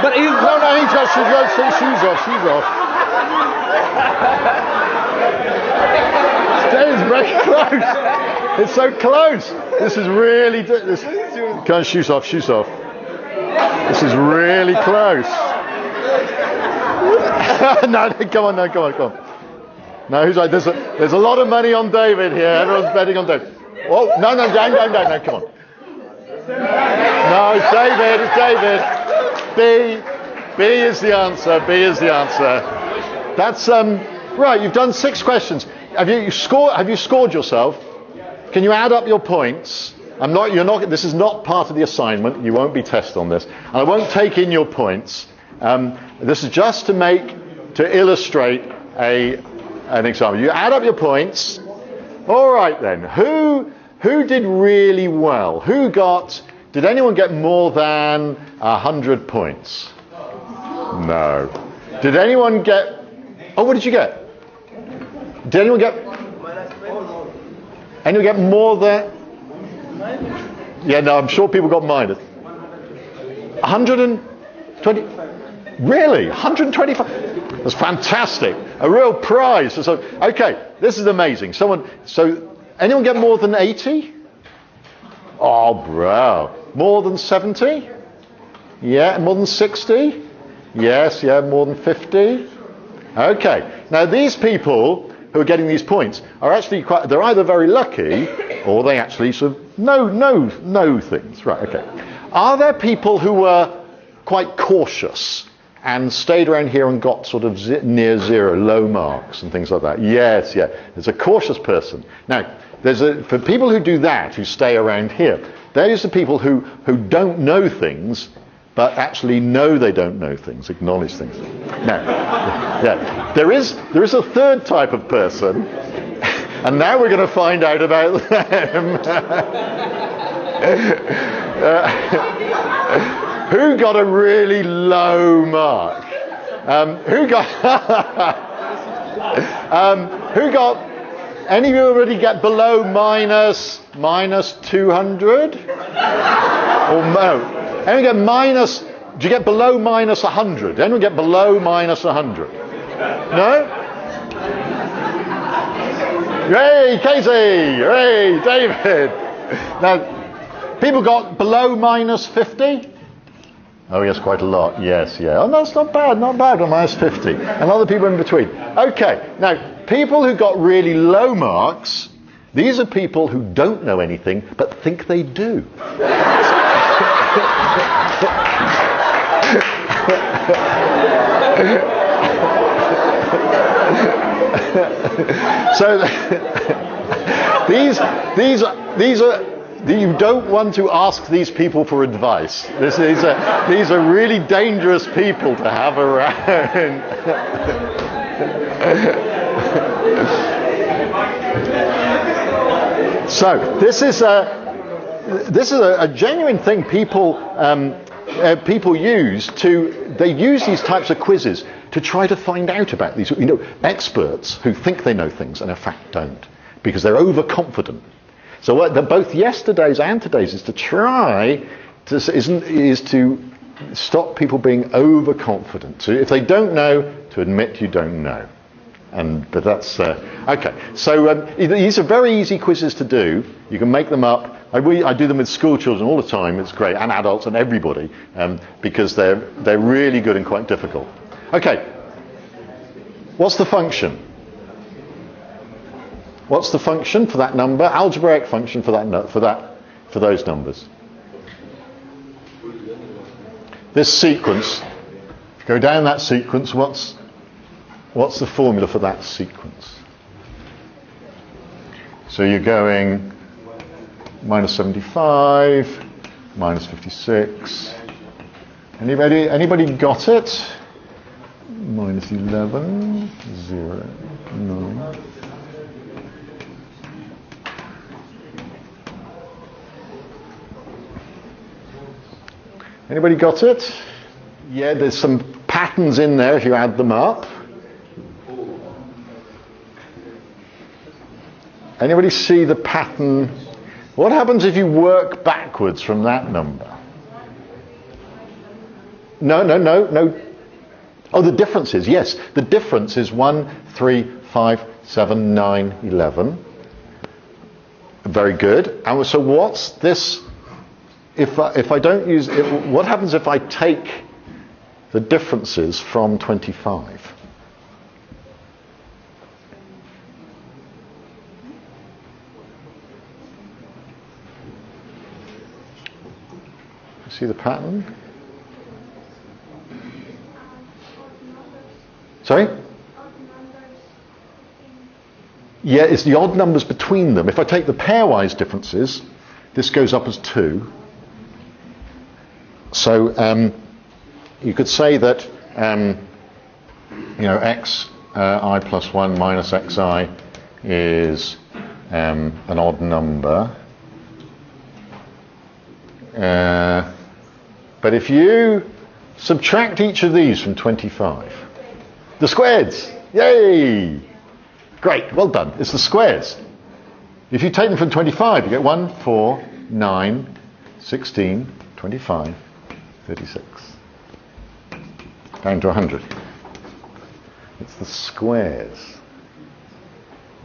But he's no, he's got shoes off. It's very close. It's so close. This is really. Come on, shoes off. This is really close. No, come on. No, who's right? There's a lot of money on David here. Everyone's betting on David. Oh, no, come on. No, it's David. B is the answer. That's right. You've done 6 questions. Have you scored yourself? Can you add up your points? This is not part of the assignment. You won't be tested on this. And I won't take in your points. This is just to illustrate an example. You add up your points. All right then. Who did really well? Did anyone get more than 100 points? No. Did anyone get? Oh, what did you get? Did anyone get? Anyone get more than? Yeah, no, I'm sure people got minus. 120? Really? 125? That's fantastic. A real prize. So, okay, this is amazing. So, anyone get more than 80? Oh, bro. More than 70? Yeah, more than 60? Yes, more than 50? Okay. Now, these people who are getting these points are actually they're either very lucky or they actually sort of know things. Right, okay. Are there people who were quite cautious and stayed around here and got sort of near zero, low marks and things like that? Yes, there's a cautious person. Now, for people who do that, who stay around here, those are people who don't know things but actually know they don't know things, acknowledge things. Now, yeah, there is a third type of person, and now we're going to find out about them. Who got a really low mark? Who got? Any of you already get below minus 200? Or no? Anyone get minus? Do you get below minus 100? Anyone get below minus 100? No? Hey, Casey! Hey, David! Now, people got below minus 50? Oh, yes, quite a lot. Yes, yeah. Oh, no, it's not bad on minus 50. And other people in between. Okay, now, people who got really low marks, these are people who don't know anything, but think they do. So these are you don't want to ask these people for advice. These are really dangerous people to have around. So this is a genuine thing people use they use these types of quizzes to try to find out about these experts who think they know things and in fact don't, because they're overconfident. So what both yesterday's and today's is to try to is to stop people being overconfident. So if they don't know, to admit you don't know. But that's okay. So these are very easy quizzes to do. You can make them up. I do them with school children all the time. It's great, and adults and everybody, because they're really good and quite difficult. Okay. What's the function? What's the function for that number? Algebraic function for those numbers. This sequence. If you go down that sequence, what's the formula for that sequence? So you're going minus 75, minus 56. Anybody got it? Minus 11, 0, 9. Anybody got it? Yeah, there's some patterns in there if you add them up. Anybody see the pattern? What happens if you work backwards from that number? No. Oh, the difference is, yes, the difference is 1, 3, 5, 7, 9, 11. Very good. And so what's this? If I don't use it, what happens if I take the differences from 25? See the pattern? Sorry? Yeah, it's the odd numbers between them. If I take the pairwise differences, this goes up as 2. So you could say that x I plus 1 minus xi is an odd number. But if you subtract each of these from 25, the squares, yay! Great, well done. It's the squares. If you take them from 25, you get 1, 4, 9, 16, 25, 36. Down to 100. It's the squares.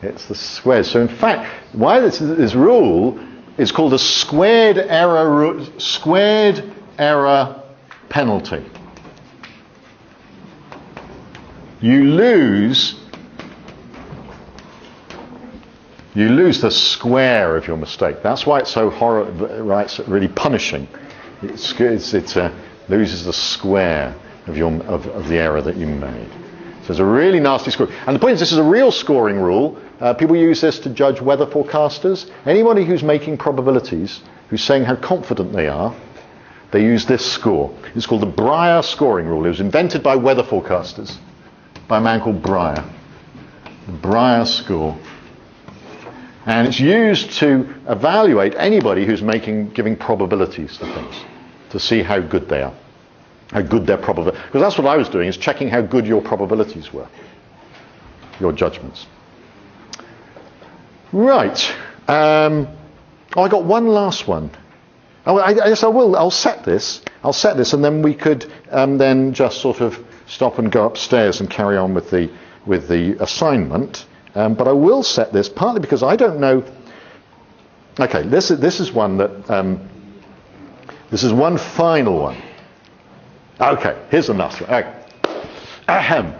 It's the squares. So in fact, why this rule is called a squared error penalty. You lose the square of your mistake. That's why it's so horrible. Right? It's really punishing. It loses the square of the error that you made. So it's a really nasty score. And the point is, this is a real scoring rule. People use this to judge weather forecasters. Anybody who's making probabilities, who's saying how confident they are, they use this score. It's called the Breyer scoring rule. It was invented by weather forecasters, by a man called Breyer. The Breyer score. And it's used to evaluate anybody who's giving probabilities to things, to see how good they are, how good their probability. Because that's what I was doing, is checking how good your probabilities were, your judgments. Right. I got one last one. Yes, I will. I'll set this, and then we could then just sort of stop and go upstairs and carry on with the assignment. But I will set this partly because I don't know. Okay, this is one that this is one final one. Okay, here's another one. Okay. Ahem.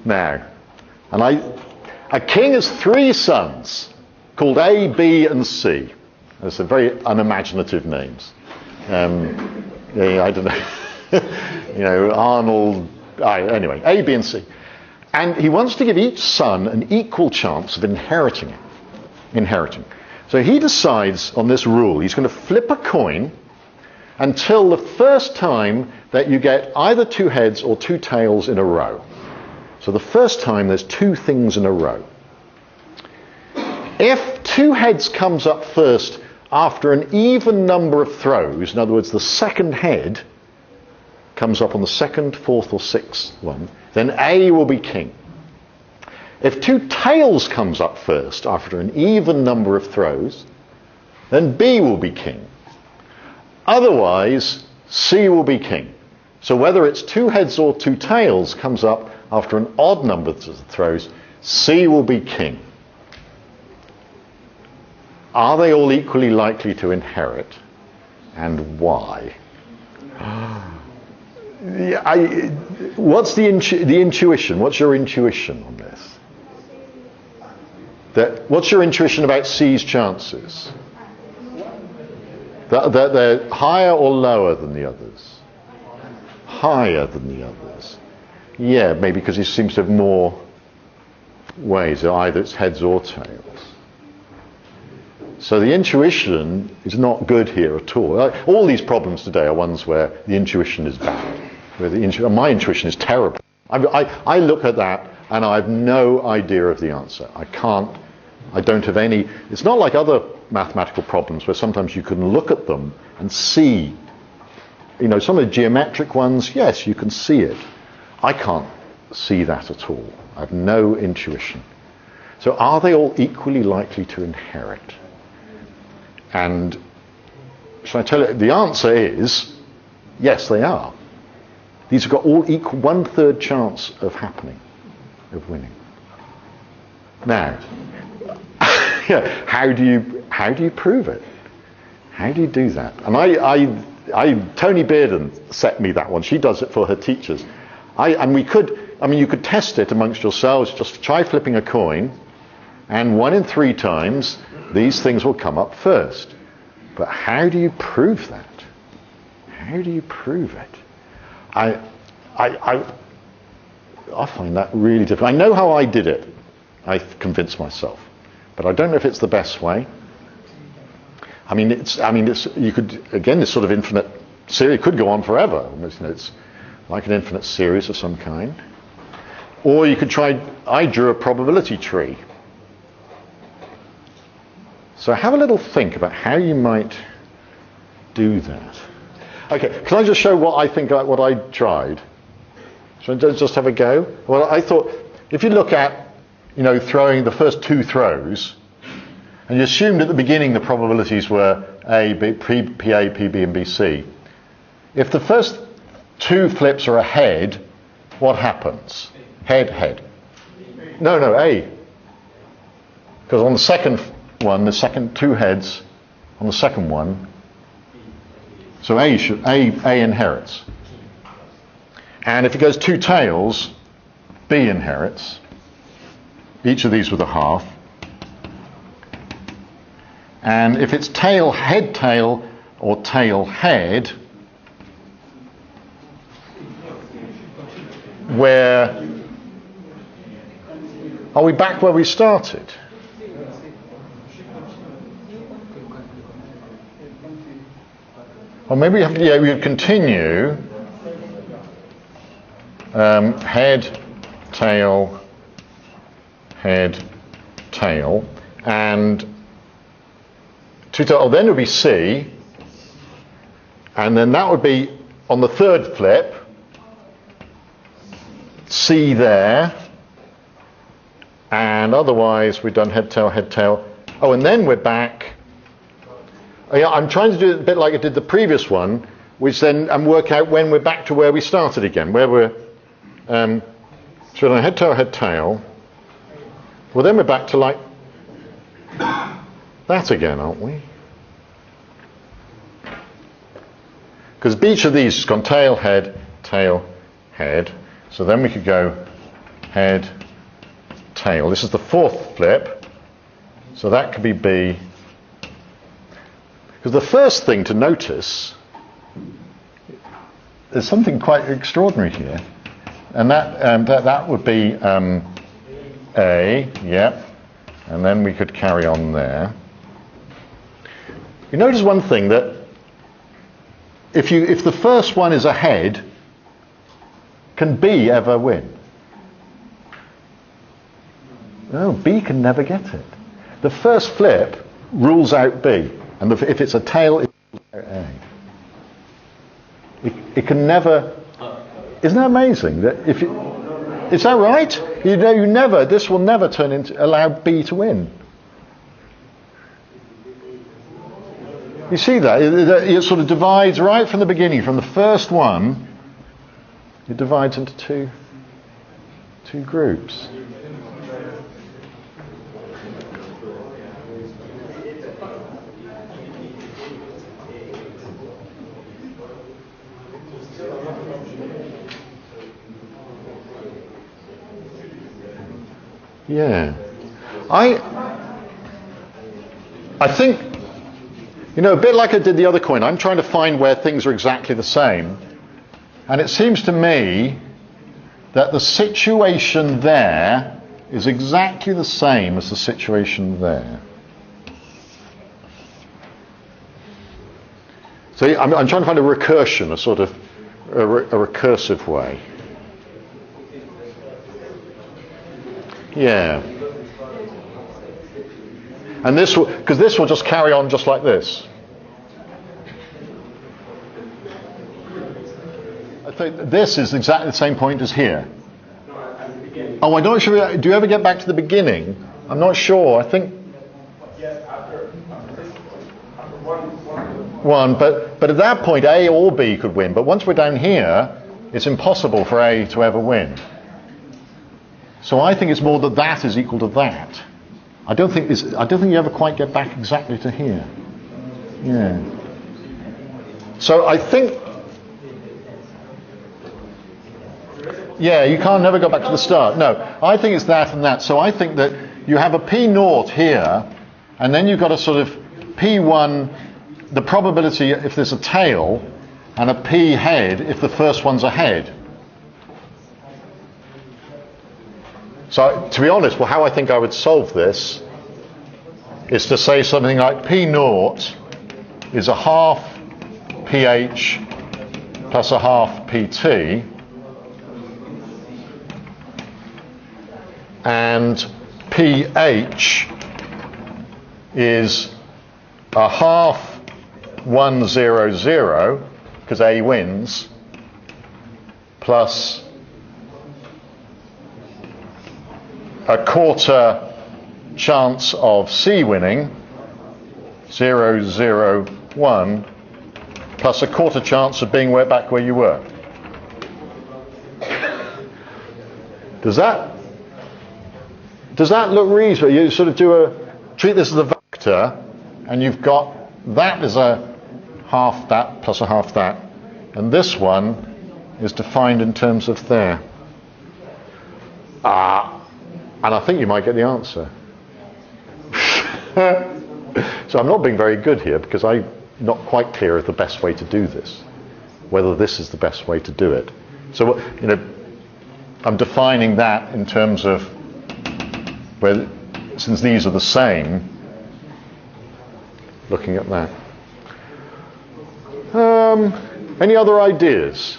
Now, a king has 3 sons called A, B, and C. Those are very unimaginative names. I don't know. Arnold. Anyway, A, B, and C. And he wants to give each son an equal chance of inheriting. So he decides on this rule. He's going to flip a coin until the first time that you get either 2 heads or 2 tails in a row. So the first time there's 2 things in a row. If 2 heads comes up first after an even number of throws, in other words, the second head comes up on the 2nd, 4th, or 6th one, then A will be king. If 2 tails comes up first after an even number of throws, then B will be king. Otherwise, C will be king. So whether it's 2 heads or 2 tails comes up after an odd number of throws, C will be king. Are they all equally likely to inherit? And why? What's the intuition? What's your intuition on this? What's your intuition about C's chances? That they're higher or lower than the others? Higher than the others. Yeah, maybe because he seems to have more ways. Either it's heads or tails. So the intuition is not good here at all. All these problems today are ones where the intuition is bad. Where my intuition is terrible. I look at that and I have no idea of the answer. I don't have any. It's not like other mathematical problems where sometimes you can look at them and see. Some of the geometric ones, yes, you can see it. I can't see that at all. I have no intuition. So are they all equally likely to inherit? And shall I tell you, the answer is, yes, they are. These have got all equal 1/3 chance of happening, of winning. Now, how do you prove it? How do you do that? And Tony Bearden set me that one. She does it for her teachers. You could test it amongst yourselves. Just try flipping a coin, and 1 in 3 times these things will come up first. But how do you prove that? How do you prove it? I find that really difficult. I know how I did it. I convinced myself, but I don't know if it's the best way. You could, again, this sort of infinite series, it could go on forever. It's like an infinite series of some kind. Or you could try, I drew a probability tree. So have a little think about how you might do that. Okay, can I just show what I think, what I tried? Should I just have a go? Well, I thought, if you look at, throwing the first 2 throws, and you assumed at the beginning the probabilities were A, B, PA, PB, and BC. If the first 2 flips are ahead, what happens? Head, head. No, A. Because on the second one, the second 2 heads on the second one, so A inherits. And if it goes 2 tails, B inherits. Each of these with a half. And if it's tail, head, tail, or tail, head, are we back where we started? Or maybe we would continue head, tail, and then it would be C, and then that would be on the third flip, C there, and otherwise we've done head, tail. Oh, and then we're back. Yeah, I'm trying to do it a bit like I did the previous one, which then and work out when we're back to where we started again, where we're so on head, tail. Well, then we're back to like that again, aren't we? Because each of these has gone tail, head. So then we could go head, tail. This is the fourth flip. So that could be B. Because the first thing to notice, there's something quite extraordinary here. And that would be A, yep. And then we could carry on there. You notice one thing, that if the first one is a head, can B ever win? No, B can never get it. The first flip rules out B, and if it's a tail, it rules out A. It can never. Isn't that amazing? That is that right? This will never allow B to win. You see that? It sort of divides right from the beginning, from the first one. It divides into two groups. Yeah. I think, a bit like I did the other coin, I'm trying to find where things are exactly the same. And it seems to me that the situation there is exactly the same as the situation there. So I'm trying to find a recursion, a sort of a recursive way. Yeah. And this will just carry on just like this. I think this is exactly the same point as here. Oh, I'm not sure. Do you ever get back to the beginning? I'm not sure. I think one, but at that point A or B could win. But once we're down here, it's impossible for A to ever win. So I think it's more that is equal to that. I don't think you ever quite get back exactly to here. Yeah. So I think, yeah, you can't never go back to the start. No, I think it's that and that. So I think that you have a P0 here, and then you've got a sort of P1, the probability if there's a tail, and a P head if the first one's a head. So, to be honest, how I think I would solve this is to say something like P0 is a half pH plus a half PT, and pH is a half 100, because A wins, plus a quarter chance of C winning, 001, plus a quarter chance of being back where you were. Does that look reasonable? You sort of treat this as a vector, and you've got that as a half that plus a half that, and this one is defined in terms of there. And I think you might get the answer. So I'm not being very good here, because I'm not quite clear of the best way to do this, whether this is the best way to do it. So, I'm defining that in terms of since these are the same, looking at that. Any other ideas?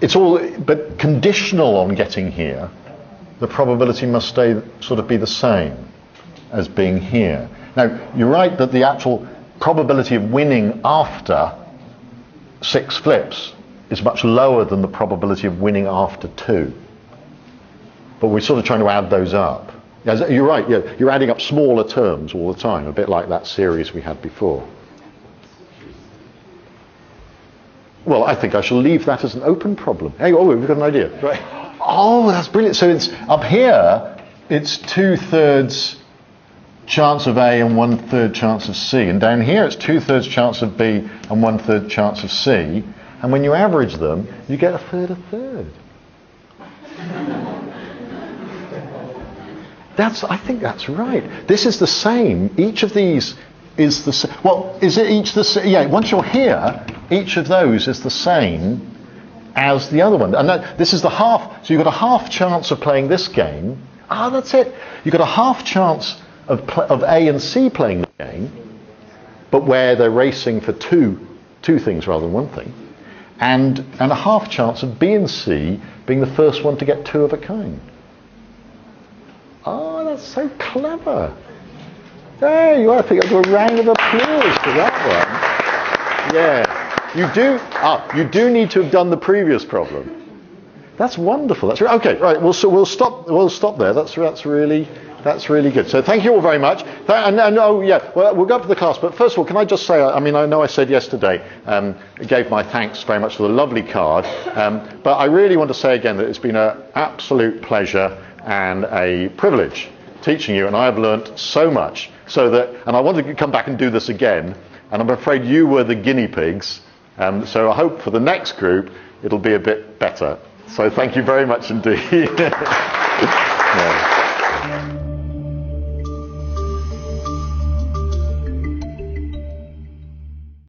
It's all, but conditional on getting here, the probability must sort of be the same as being here. Now, you're right that the actual probability of winning after 6 flips is much lower than the probability of winning after 2. But we're sort of trying to add those up. You're right, yeah, you're adding up smaller terms all the time, a bit like that series we had before. Well, I think I shall leave that as an open problem. Hey, oh, we've got an idea. Right. Oh, that's brilliant. So it's up here, it's 2/3 chance of A and 1/3 chance of C. And down here, it's 2/3 chance of B and 1/3 chance of C. And when you average them, you get a third. I think that's right. This is the same. Each of these is the same. Well, is it each the same? Yeah, once you're here, each of those is the same as the other one. And this is the half. So you've got a half chance of playing this game. That's it. You've got a half chance of A and C playing the game, but where they're racing for two things rather than one thing. And a half chance of B and C being the first one to get 2 of a kind. Oh, that's so clever. There you are. I think I'll do a round of applause for that one. Yeah. You do need to have done the previous problem. That's wonderful. Okay, right. We'll stop there. That's really good. So thank you all very much. We'll go up to the class. But first of all, can I just say, I know I said yesterday, I gave my thanks very much for the lovely card. But I really want to say again that it's been an absolute pleasure and a privilege teaching you, and I have learnt so much. And I wanted to come back and do this again, and I'm afraid you were the guinea pigs. So I hope for the next group it'll be a bit better. So thank you very much indeed.